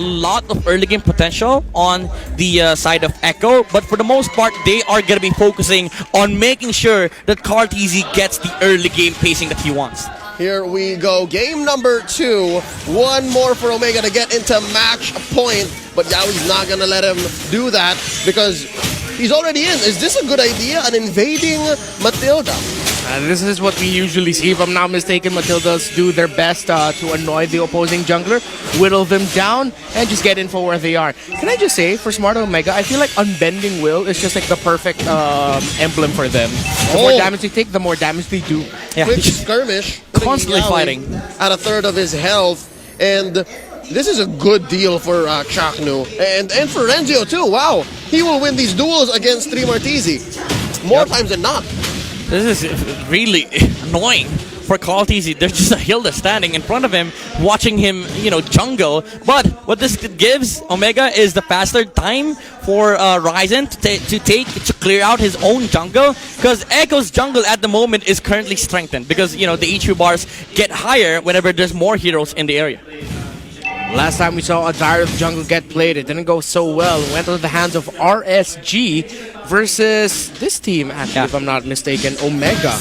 lot of early game potential on the side of Echo, but for the most part, they are going to be focusing on making sure that KarTZ gets the early game pacing that he wants. Here we go. Game number 2. One more for Omega to get into match point, but Yaoi's not going to let him do that because he's already in. Is this a good idea? An invading Matilda? This is what we usually see. If I'm not mistaken, Matildas do their best to annoy the opposing jungler, whittle them down, and just get info where they are. Can I just say, for Smart Omega, I feel like Unbending Will is just like the perfect emblem for them. The more damage they take, the more damage they do. Yeah. Quick skirmish. Constantly fighting. At a third of his health. And this is a good deal for Chaknu. And for Renzio too. Wow. He will win these duels against Trimartizi. More times than not. This is really annoying for KarTZ. There's just a Hilda standing in front of him, watching him, jungle. But what this gives Omega is the faster time for Ryzen to clear out his own jungle, because Echo's jungle at the moment is currently strengthened because the HQ bars get higher whenever there's more heroes in the area. Last time we saw a Dyrus jungle get played, it didn't go so well. It went into the hands of RSG versus this team, actually, if I'm not mistaken, Omega.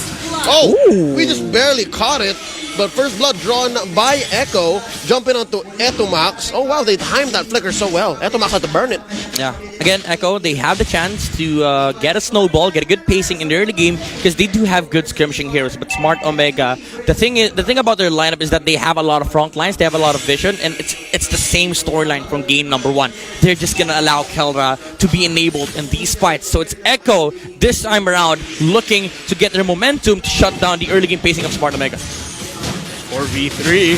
Oh, we just barely caught it. But first blood drawn by Echo, jumping onto Etomax. Oh wow, they timed that flicker so well. Etomax had to burn it. Yeah. Again, Echo, they have the chance to get a snowball, get a good pacing in the early game because they do have good skirmishing heroes. But Smart Omega, the thing about their lineup is that they have a lot of front lines, they have a lot of vision, and it's the same storyline from game number 1. They're just gonna allow KELRA to be enabled in these fights. So it's Echo this time around looking to get their momentum to shut down the early game pacing of Smart Omega. 4v3.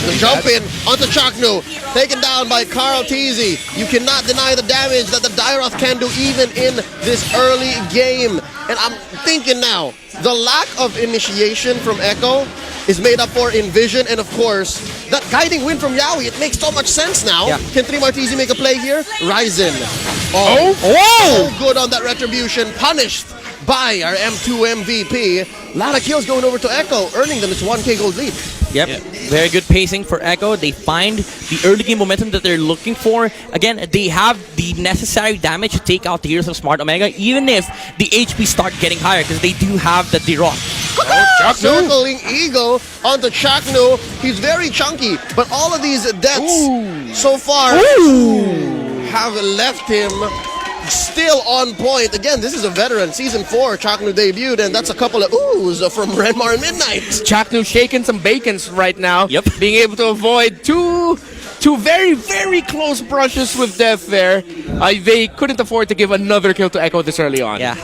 The jump in onto Chaknu, taken down by KarTZ. You cannot deny the damage that the Dairoth can do even in this early game. And I'm thinking now, the lack of initiation from Echo is made up for in vision, and of course, that guiding wind from Yaoi, it makes so much sense now. Yeah. Can Trimartizi make a play here? Ryzen. So good on that retribution, punished by our M2 MVP. A lot of kills going over to Echo, earning them its 1k gold lead. Yep, very good pacing for Echo. They find the early game momentum that they're looking for. Again, they have the necessary damage to take out the heroes of Smart Omega, even if the HP start getting higher, because they do have the D-Rock. Circling Eagle onto Chaknu. He's very chunky, but all of these deaths so far have left him still on point. Again, this is a veteran. Season 4, Chaknu debuted, and that's a couple of oohs from Renmar and Midnight. Chaknu shaking some bacons right now. Yep. Being able to avoid two very, very close brushes with death there. They couldn't afford to give another kill to Echo this early on. Yeah,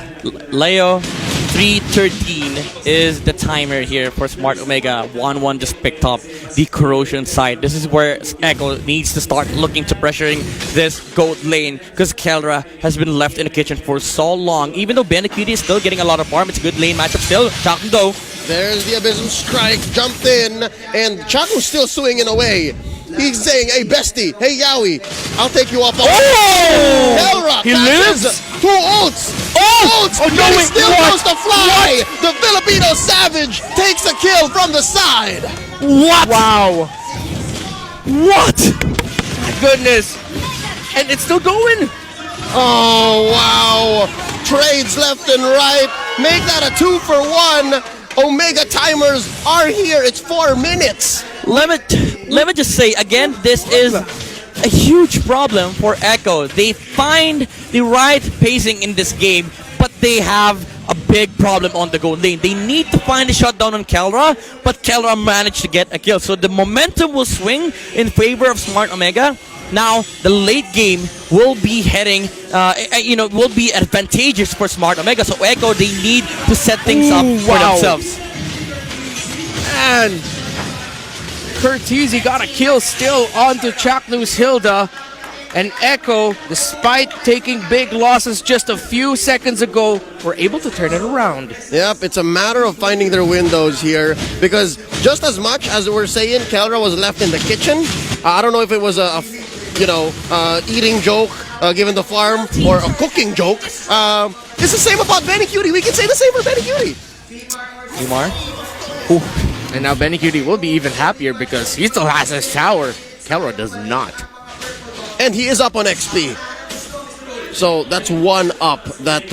Leo, 3:13 is the timer here for Smart Omega. 1-1 just picked up the corrosion side. This is where Echo needs to start looking to pressuring this gold lane, because KELRA has been left in the kitchen for so long. Even though Benecutie is still getting a lot of farm, it's a good lane matchup still. Chaknu though. There's the Abysm Strike, jumped in, and Chaknu's still swinging away. He's saying, hey bestie, hey Yaoi, I'll take you up on KELRA He catches lives? 2 ults! Ults! Oh, no, but he wait, still what? goes to fly! The Filipino Savage takes a kill from the side! What? Wow. What? My goodness. And it's still going. Oh, wow! Trades left and right. Make that a 2-for-1. Omega timers are here. It's 4 minutes. Let me just say again, this is a huge problem for Echo. They find the right pacing in this game, but they have a big problem on the gold lane. They need to find a shutdown on KELRA, but KELRA managed to get a kill. So the momentum will swing in favor of Smart Omega. Now, the late game will be heading, will be advantageous for Smart Omega. So Echo, they need to set things up for themselves. And KarTZ got a kill still onto Chaknu's Hilda. And Echo, despite taking big losses just a few seconds ago, were able to turn it around. Yep, it's a matter of finding their windows here, because just as much as we're saying KELRA was left in the kitchen, I don't know if it was a eating joke given the farm or a cooking joke. It's the same about Benecutie. We can say the same for Benecutie. Umar? And now Benecutie will be even happier because he still has his tower. KELRA does not. And he is up on XP. So that's one up that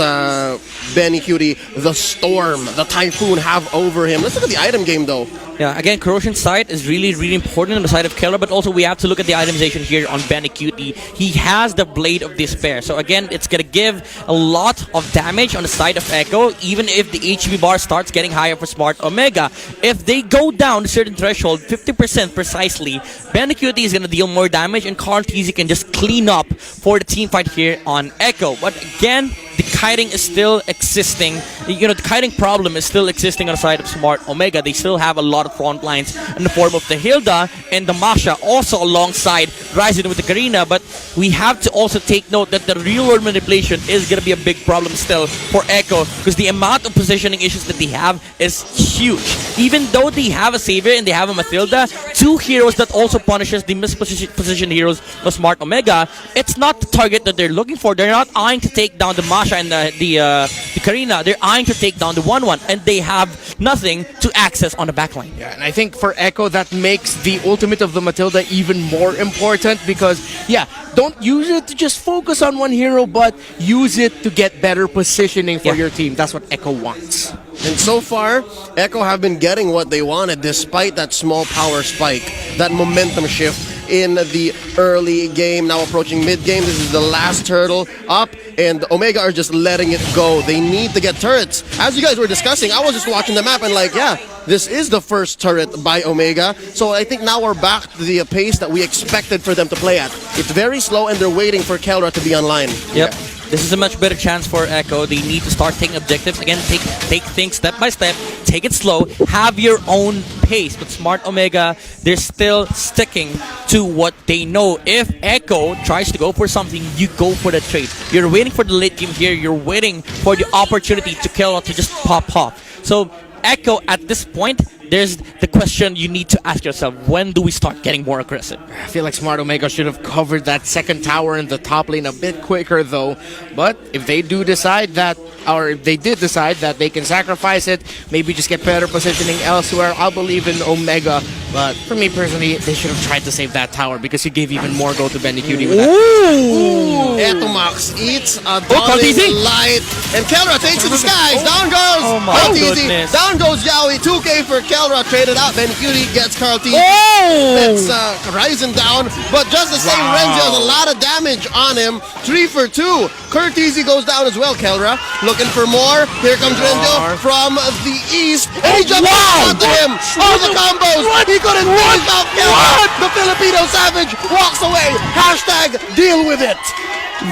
Benny Cutie, the Storm, the Typhoon have over him. Let's look at the item game though. Yeah, again, Corrosion Sight is really, really important on the side of KELRA, but also we have to look at the itemization here on Benny Cutie. He has the Blade of Despair. So again, it's going to give a lot of damage on the side of Echo, even if the HP bar starts getting higher for Smart Omega. If they go down a certain threshold, 50% precisely, Benny Cutie is going to deal more damage, and Carl TZ can just clean up for the team fight here on Echo. But again, the kiting is still existing. You know, the kiting problem is still existing on the side of Smart Omega. They still have a lot of front lines in the form of the Hilda and the Masha, also alongside Ryzen with the Karina. But we have to also take note that the real world manipulation is going to be a big problem still for Echo, because the amount of positioning issues that they have is huge. Even though they have a Savior and they have a Mathilda, two heroes that also punishes the mispositioned heroes of Smart Omega, it's not the target that they're looking for. They're not eyeing to take down the Masha and the Karina. They're eyeing to take down the 1-1, and they have nothing to access on the backline. Yeah, and I think for Echo, that makes the ultimate of the Matilda even more important because, yeah, don't use it to just focus on one hero, but use it to get better positioning for your team. That's what Echo wants. And so far, Echo have been getting what they wanted despite that small power spike, that momentum shift in the early game. Now approaching mid-game, this is the last turtle up, and Omega are just letting it go. They need to get turrets. As you guys were discussing, I was just watching the map and like, yeah, this is the first turret by Omega. So I think now we're back to the pace that we expected for them to play at. It's very slow and they're waiting for KELRA to be online. Yep. Yeah. This is a much better chance for Echo. They need to start taking objectives. Again, take things step by step. Take it slow. Have your own pace. But Smart Omega, they're still sticking to what they know. If Echo tries to go for something, you go for the trade. You're waiting for the late game here. You're waiting for the opportunity to kill or to just pop off. So Echo, at this point, there's the question you need to ask yourself: when do we start getting more aggressive? I feel like Smart Omega should have covered that second tower in the top lane a bit quicker though. But if they do decide that, or if they did decide that they can sacrifice it, maybe just get better positioning elsewhere, I'll believe in Omega. But for me personally, they should have tried to save that tower because he gave even more go to Benny Cutie with that. Ooh! Etomax eats a dawning light, and KELRA takes to the skies. Down goes Carl TZ. Down goes Yaoi. 2K for KELRA traded out. Benny Cutie gets Carl TZ. That's Ryzen down, but just the same, Renzi has a lot of damage on him. 3 for 2. Kurt TZ goes down as well. KELRA looking for more. Here comes Renzo from the east, and he jumps onto him. All the combos. He couldn't finish off KELRA. The Filipino Savage walks away. Hashtag deal with it.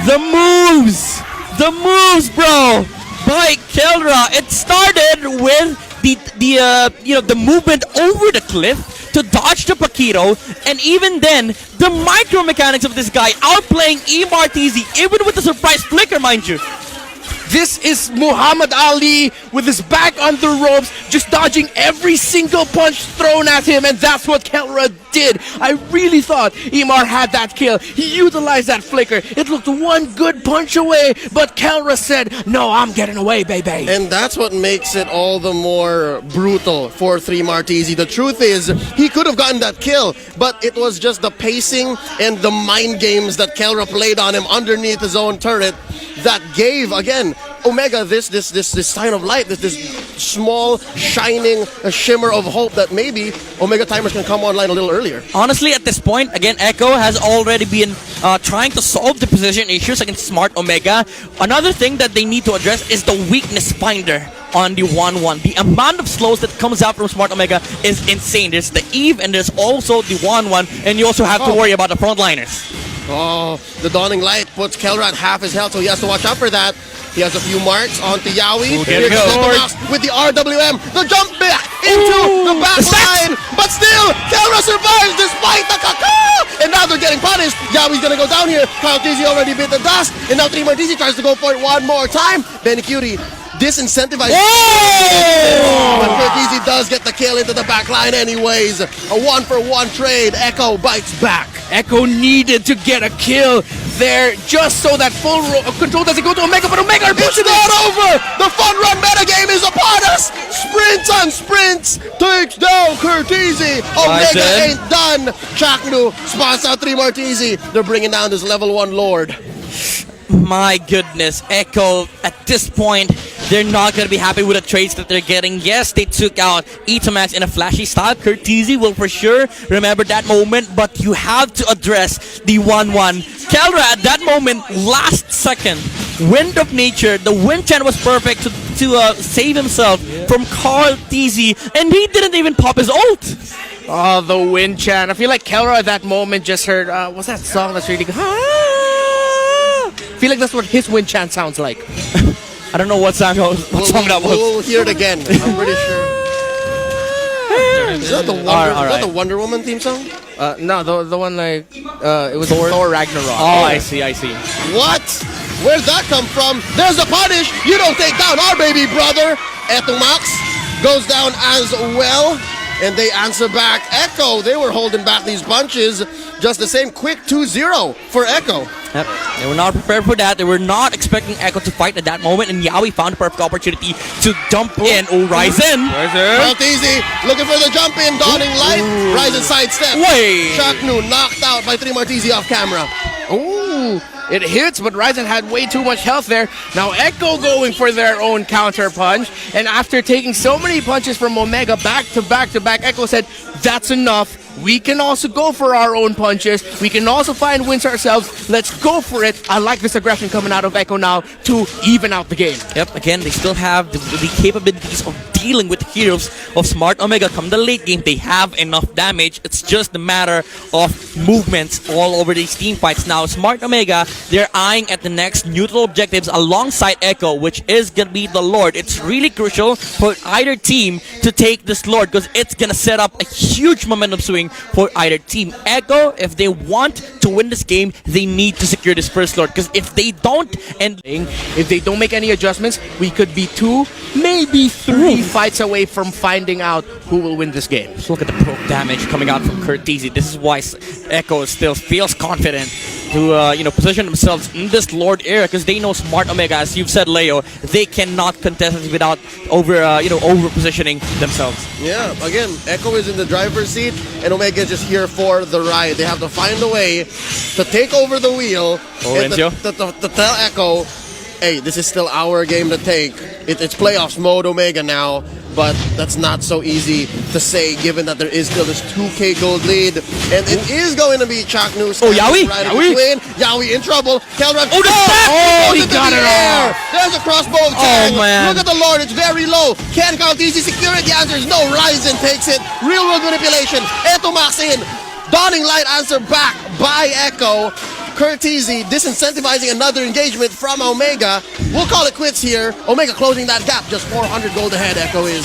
The moves, bro, by KELRA. It started with the movement over the cliff to dodge the Paquito, and even then, the micro mechanics of this guy outplaying EMRTZ, even with the surprise flicker, mind you. This is Muhammad Ali with his back on the ropes, just dodging every single punch thrown at him, and that's what KELRA did. I really thought Emar had that kill. He utilized that flicker. It looked one good punch away, but KELRA said, no, I'm getting away, baby. And that's what makes it all the more brutal for 3 Martizi. The truth is, he could have gotten that kill, but it was just the pacing and the mind games that KELRA played on him underneath his own turret that gave, again, Omega this sign of light, this small, shining shimmer of hope that maybe Omega timers can come online a little earlier. Honestly, at this point, again, Echo has already been trying to solve the position issues against Smart Omega. Another thing that they need to address is the weakness finder on the 1-1. The amount of slows that comes out from Smart Omega is insane. There's the Eve and there's also the 1-1, and you also have to worry about the frontliners. Oh, the dawning light puts KELRA at half his health, so he has to watch out for that. He has a few marks onto Yaoi. Here comes with the RWM. The jump back into the back line. But still, KELRA survives despite the caca. And now they're getting punished. Yaoi's going to go down here. Carl TZ already bit the dust. And now 3 Martizi tries to go for it one more time. Benny Cutie disincentivized. But Curtizi does get the kill into the back line anyways. A 1-for-1 trade. Echo bites back. Echo needed to get a kill there just so that full control doesn't go to Omega, but Omega are pushing It's not over! The fun run metagame is upon us! Sprint Instant sprints takes down Curtizi. Omega Ryzen. ain't done. Chaknu spots out 3 Martizi. They're bringing down this level 1 Lord. My goodness, Echo, at this point, they're not going to be happy with the trades that they're getting. Yes, they took out Etomax in a flashy style. Curtizi will for sure remember that moment, but you have to address the 1-1. KELRA at that moment, last second, Wind of Nature, the wind chant was perfect to save himself from Curtizi, and he didn't even pop his ult. Oh, the wind chant. I feel like KELRA at that moment just heard, what's that song that's really good? I feel like that's what his wind chant sounds like. I don't know what song that was. We'll hear it again. I'm pretty sure. Is that the Wonder Woman theme song? No, the one like, it was Thor Ragnarok. Oh, I see. What? Where's that come from? There's a punish. You don't take down our baby brother. Etomax goes down as well. And they answer back. Echo, they were holding back these punches. Just the same quick 2-0 for Echo. Yep. They were not prepared for that. They were not expecting Echo to fight at that moment, and Yawi found a perfect opportunity to dump in. Oh, Ryzen. Maltese looking for the jump in. Dawning Light. Ryzen sidestep. Wait. Chaknu knocked out by 3 Martizi off camera. Ooh, it hits, but Ryzen had way too much health there. Now Echo going for their own counter punch, and after taking so many punches from Omega back to back to back, Echo said, that's enough. We can also go for our own punches. We can also find wins ourselves. Let's go for it. I like this aggression coming out of Echo now to even out the game. Yep, again, they still have the capabilities of dealing with heroes of Smart Omega. Come the late game, they have enough damage. It's just a matter of movements all over these team fights. Now, Smart Omega, they're eyeing at the next neutral objectives alongside Echo, which is going to be the Lord. It's really crucial for either team to take this Lord because it's going to set up a huge momentum swing for either team. Echo, if they want to win this game, they need to secure this first Lord because if they don't, and if they don't make any adjustments, we could be 2, maybe 3 fights away from finding out who will win this game. Just look at the pro damage coming out from Curtizi. This is why Echo still feels confident to position themselves in this Lord era because they know Smart Omega, as you've said, Leo, they cannot contest it without over positioning themselves. Yeah, again, Echo is in the driver's seat and Omega is just here for the ride. They have to find a way to take over the wheel and to tell Echo, hey, this is still our game to take. It's playoffs mode Omega now, but that's not so easy to say given that there is still this 2K gold lead. And it is going to be Chaknu. Yawi! Right Yawi! Yawi in trouble. KELRA. He got it off. There's a crossbow tag. Man. Look at the Lord. It's very low. Can Curtizi secure it? The answer is no. Ryzen takes it. Real world manipulation. Etomax in. Dawning Light answer back by Echo. Curtizi disincentivizing another engagement from Omega. We'll call it quits here. Omega closing that gap. Just 400 gold ahead, Echo is.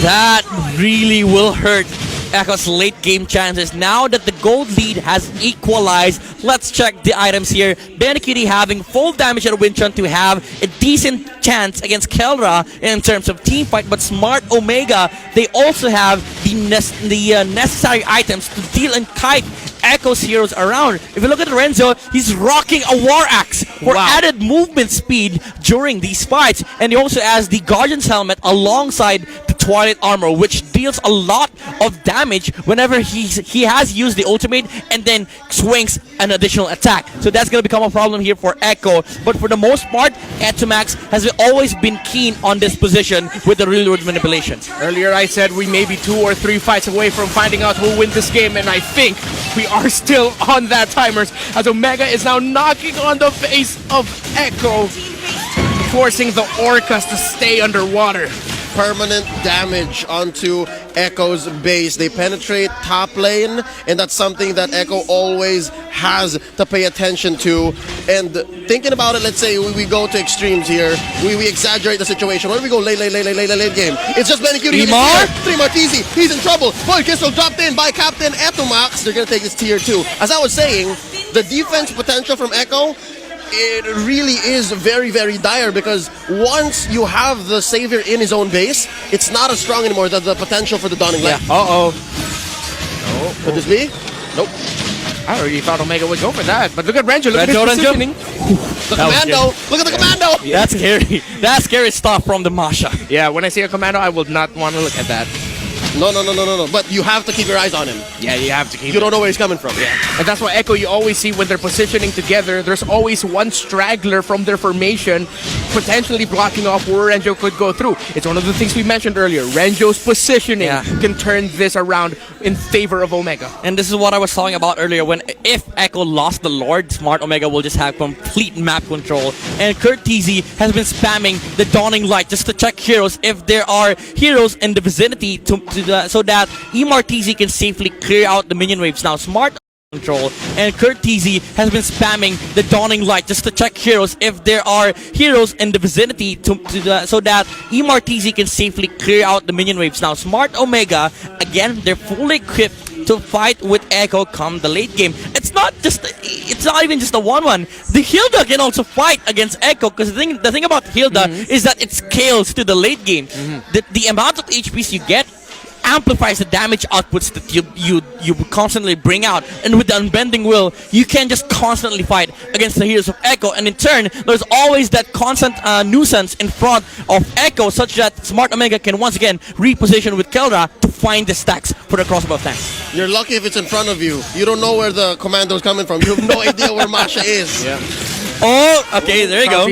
That really will hurt Echo's late game chances. Now that the gold lead has equalized, let's check the items here. Benikiri having full damage at Winchon to have a decent chance against KELRA in terms of team fight, but Smart Omega, they also have the necessary items to deal and kite Echo's heroes around. If you look at Renzo, he's rocking a War Axe for added movement speed during these fights, and he also has the Guardian's Helmet alongside the Twilight Armor, which deals a lot of damage whenever he has used the ultimate and then swings an additional attack. So that's going to become a problem here for Echo, but for the most part, Etomax has always been keen on this position with the real world manipulation. Earlier I said we may be 2 or 3 fights away from finding out who will win this game, and I think we are still on that timers as Omega is now knocking on the face of Echo, forcing the Orcas to stay underwater. Permanent damage onto Echo's base. They penetrate top lane, and that's something that Echo always has to pay attention to. And thinking about it, let's say we go to extremes here. We exaggerate the situation. When we go late game, it's just Benikiri. 3 Martizi, he's in trouble. Boy, Kissel dropped in by Captain Etomax. They're going to take this tier 2. As I was saying, the defense potential from Echo, it really is very, very dire because once you have the Savior in his own base, it's not as strong anymore than the potential for the Dawning Light. Uh-oh. Could this be? Nope. I already thought Omega would go for that, but look at Renjo. Look at his Renjo. positioning. The commando. Look at the commando. That's scary. That's scary stuff from the Masha. Yeah, when I see a commando, I will not want to look at that. No. But you have to keep your eyes on him. Yeah, you have to keep. You don't know where he's coming from. Yeah. And that's why Echo, you always see when they're positioning together, there's always one straggler from their formation potentially blocking off where Renjo could go through. It's one of the things we mentioned earlier. Renjo's positioning can turn this around in favor of Omega. And this is what I was talking about earlier. When if Echo lost the Lord, Smart Omega will just have complete map control. And Curtizi has been spamming the Dawning Light just to check heroes if there are heroes in the vicinity so that Martz can safely clear out the minion waves. Now Smart control and Curtizi has been spamming the Dawning Light just to check heroes if there are heroes in the vicinity so that Martz can safely clear out the minion waves. Now Smart Omega, again, they're fully equipped to fight with Echo come the late game. It's not even just a 1-1. The Hilda can also fight against Echo, because the thing about Hilda is that it scales to the late game. The amount of HPs you get amplifies the damage outputs that you constantly bring out, and with the Unbending Will, you can just constantly fight against the heroes of Echo, and in turn, there's always that constant nuisance in front of Echo, such that Smart Omega can once again reposition with KELRA to find the stacks for the crossbow tanks. You're lucky if it's in front of you. You don't know where the commando's coming from. You have no idea where Masha is. Yeah. Oh, okay, there you go.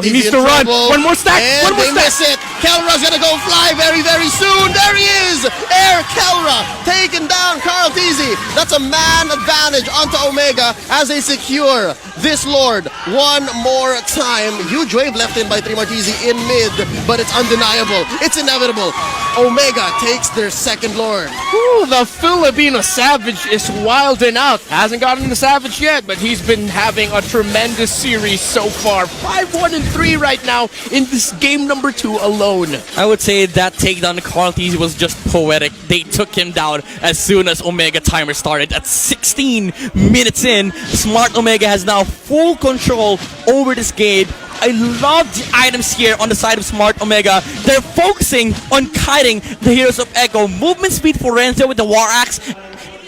He needs to run. One more stack. And One more they stack. miss it. KELRA's gonna go fly very, very soon. There he is. Air KELRA taking down KarlTzy. That's a man advantage onto Omega as they secure this Lord one more time. Huge wave left in by Martz in mid, but it's undeniable. It's inevitable. Omega takes their second Lord. Ooh, the Filipino Savage is wilding out. Hasn't gotten the Savage yet, but he's been having a tremendous series so far. 5-1-3 right now in this game number 2 alone. I would say that takedown to KarlTzy was just poetic. They took him down as soon as Omega timer started. At 16 minutes in, Smart Omega has now full control over this game. I love the items here on the side of Smart Omega. They're focusing on kiting the heroes of Echo. Movement speed for Renzo with the War Axe.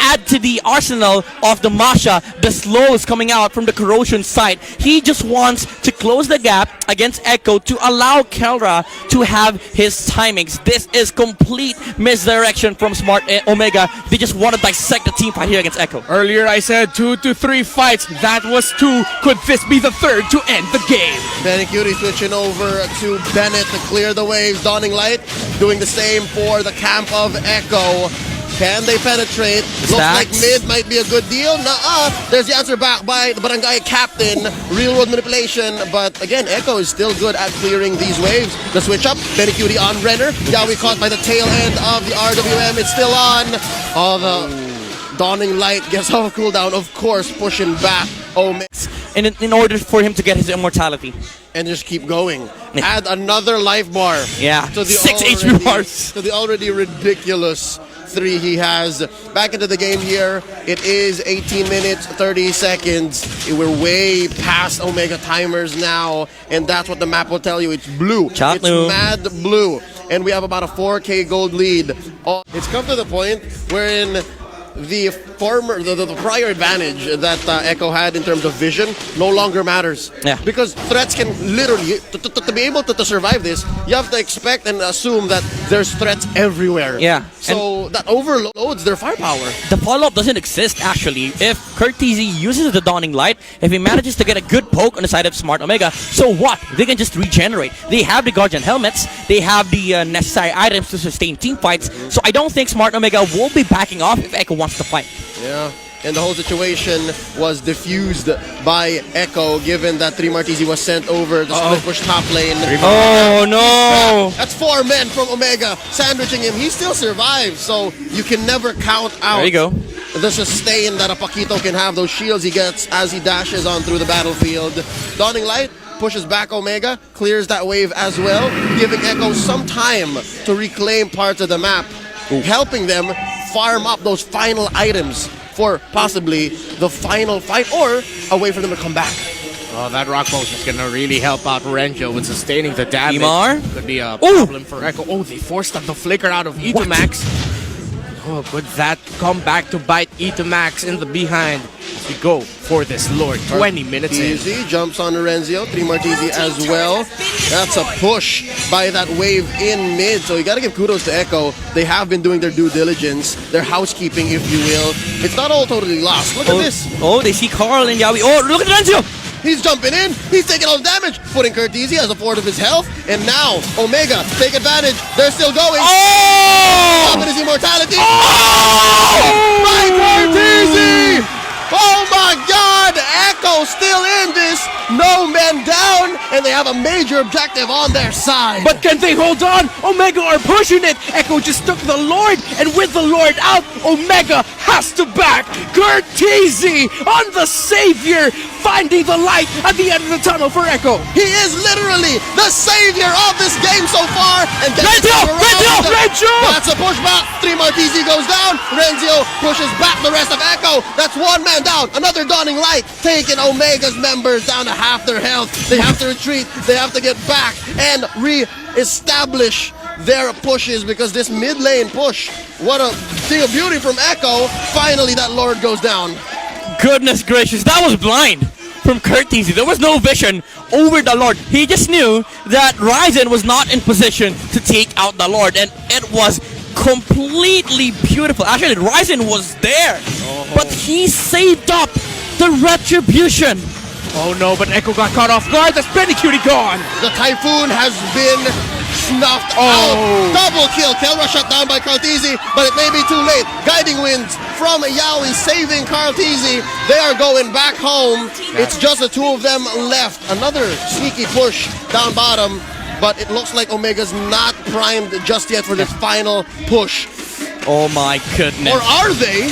Add to the arsenal of the Masha, the slows coming out from the Corrosion side. He just wants to close the gap against Echo to allow KELRA to have his timings. This is complete misdirection from Smart Omega. They just want to dissect the team fight here against Echo. Earlier I said 2 to 3 fights. That was 2. Could this be the third to end the game? Benicuri switching over to Bennett to clear the waves. Dawning Light doing the same for the camp of Echo. Can they penetrate? Looks like mid might be a good deal. Nuh-uh. There's the answer back by the barangay captain. Real world manipulation. But again, Echo is still good at clearing these waves. The switch up. Benicuri on Renner. Yawi caught by the tail end of the RWM. It's still on. Oh, the Dawning Light gets off cooldown. Of course, pushing back Omega. In order for him to get his immortality. And just keep going. Add another life bar. Yeah. To the 6 HP bars. To the already ridiculous 3 he has. Back into the game here. It is 18 minutes, 30 seconds. We're way past Omega timers now. And that's what the map will tell you. It's blue. It's mad blue. And we have about a 4K gold lead. It's come to the point wherein the prior advantage that Echo had in terms of vision no longer matters. Yeah. Because threats can literally, to be able to survive this, you have to expect and assume that there's threats everywhere. Yeah. So that overloads their firepower. The follow-up doesn't exist, actually. If Curtizi uses the Dawning Light, if he manages to get a good poke on the side of Smart Omega, so what? They can just regenerate. They have the Guardian Helmets. They have the necessary items to sustain team fights. So I don't think Smart Omega will be backing off if Echo wants to fight. Yeah. And the whole situation was diffused by Echo, given that Martz was sent over the split push top lane. Oh no! That's 4 men from Omega sandwiching him. He still survives, so you can never count out There you go. the sustain that a Paquito can have, those shields he gets as he dashes on through the battlefield. Dawning Light pushes back Omega, clears that wave as well, giving Echo some time to reclaim parts of the map, helping them farm up those final items for possibly the final fight or a way for them to come back. Oh, that rock potion is gonna really help out Renjo with sustaining the damage. Imar? Could be a problem for Echo. Oh, they forced the flicker out of Etomax. Oh, could that come back to bite E to Max in the behind? We go for this Lord. 20 minutes in. Easy jumps on Renzio. 3 Martisi as well. That's a push by that wave in mid. So you got to give kudos to Echo. They have been doing their due diligence, their housekeeping, if you will. It's not all totally lost. Look at this. Oh, they see Carl and Yawi. Oh, look at Renzio. He's jumping in. He's taking all the damage, putting Curtisi as a fourth of his health. And now Omega take advantage. They're still going. Oh! His immortality. Oh! By Curtisi! Oh my God! Echo still in this. No men down, and they have a major objective on their side. But can they hold on? Omega are pushing it. Echo just took the Lord, and with the Lord out, Omega has to back. Curtisi on the savior, finding the light at the end of the tunnel for Echo. He is literally the savior of this game so far. And Renzio! That's a pushback. 3 Martisi goes down. Renzio pushes back the rest of Echo. That's one man down. Another dawning light, taking Omega's members down to half their health. They have to retreat. They have to get back and re-establish their pushes, because this mid lane push, what a thing of beauty from Echo. Finally, that Lord goes down. Goodness gracious, that was blind from Curtisi. There was no vision over the Lord. He just knew that Ryzen was not in position to take out the Lord, and it was completely beautiful. Actually, Ryzen was there, but he saved up the retribution. Oh no, but Echo got caught off guard. That's Penny Cutie gone. The Typhoon has been snuffed out. Double kill. KELRA shut down by Curtisi, but it may be too late. Guiding winds from Yaoi saving Curtisi. They are going back home. It's just the two of them left. Another sneaky push down bottom, but it looks like Omega's not primed just yet for this final push. Oh my goodness. Or are they?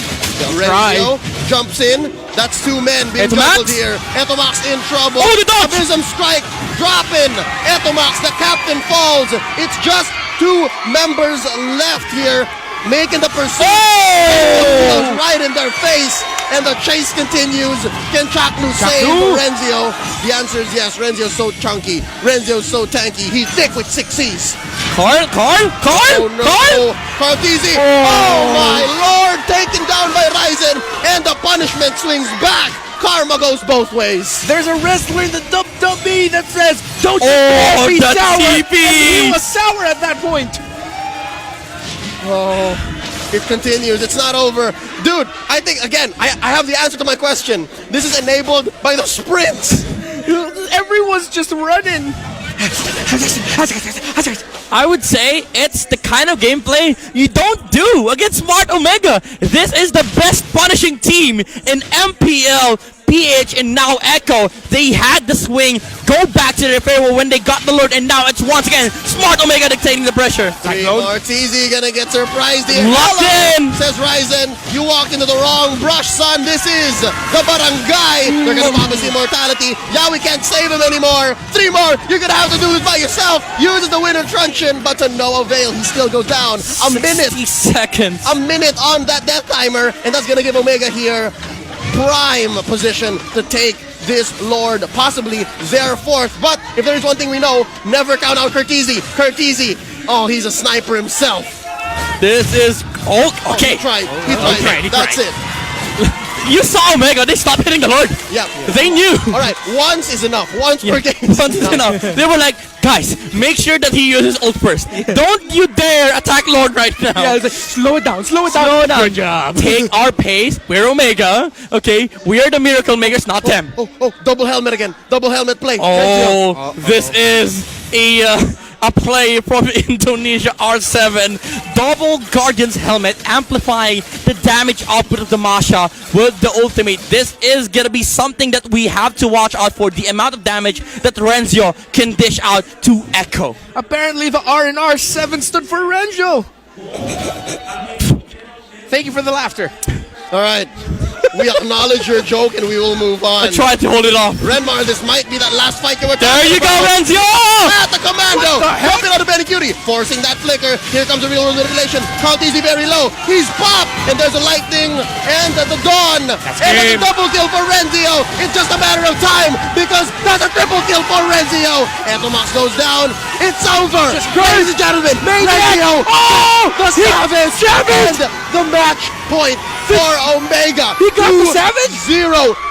Renzio jumps in. That's 2 men being juggled here. Etomax in trouble. Oh, the dodge! Abysm strike. Dropping. Etomax, the captain falls. It's just 2 members left here, making the pursuit. Oh! Right in their face. And the chase continues. Can Chaknu save Renzio? The answer is yes. Renzio's so chunky. Renzio's so tanky. He's thick with 6 C's. Carl? Oh no! Curtisi! Oh my lord! Taken down by Ryzen, and the punishment swings back. Karma goes both ways. There's a wrestler in the WWE that says, "Don't be sour." TP. And he was sour at that point. Oh, it continues. It's not over, dude. I think again. I have the answer to my question. This is enabled by the sprints. Everyone's just running. I would say it's the kind of gameplay you don't do against Smart Omega. This is the best punishing team in MPL, PH, and now Echo. They had the swing, go back to their favor when they got the Lord, and now it's once again Smart Omega dictating the pressure. Martisi gonna get surprised here. Locked in! Says Ryzen. You walked into the wrong brush, son. This is the barangay. They're gonna pop his immortality. Yeah, we can't save him anymore. 3 more. You're gonna have to do this by yourself. Uses the winner truncheon, but to no avail. He still goes down. A minute. 60 seconds. A minute on that death timer, and that's gonna give Omega here prime position to take this Lord, possibly their 4th. But if there is one thing we know, never count out Curtisi. Curtisi, oh, he's a sniper himself. This is okay. He tried. That's it. You saw Omega. They stopped hitting the Lord. Yeah. They knew. All right, once is enough. Once per game. Once is enough. They were like, guys, make sure that he uses ult first. Don't you dare attack Lord right now. Yeah, it's like, slow it down. Good job. Take our pace. We're Omega. Okay, we are the miracle makers, not them. Oh, double helmet again. Double helmet play. Oh, this is a play from Indonesia R7. Double Guardian's helmet amplifying the damage output of the Masha with the ultimate. This is gonna be something that we have to watch out for. The amount of damage that Renzio can dish out to Echo. Apparently the R in R7 stood for Renzio. Thank you for the laughter. All right. We acknowledge your joke and we will move on. I tried to hold it off. Renmar, this might be that last fight you were There you go, Renzio! At the commando! Helping out the Benny Cutie, forcing that flicker. Here comes the real world manipulation. Curtisi very low. He's popped, and there's a lightning and the dawn. And there's a double kill for Renzio. It's just a matter of time because Another triple kill for Rezio. And Tomas goes down. It's over. Ladies and gentlemen, Rezio the Savage. And the match point for Omega. He got the Savage? 2-0.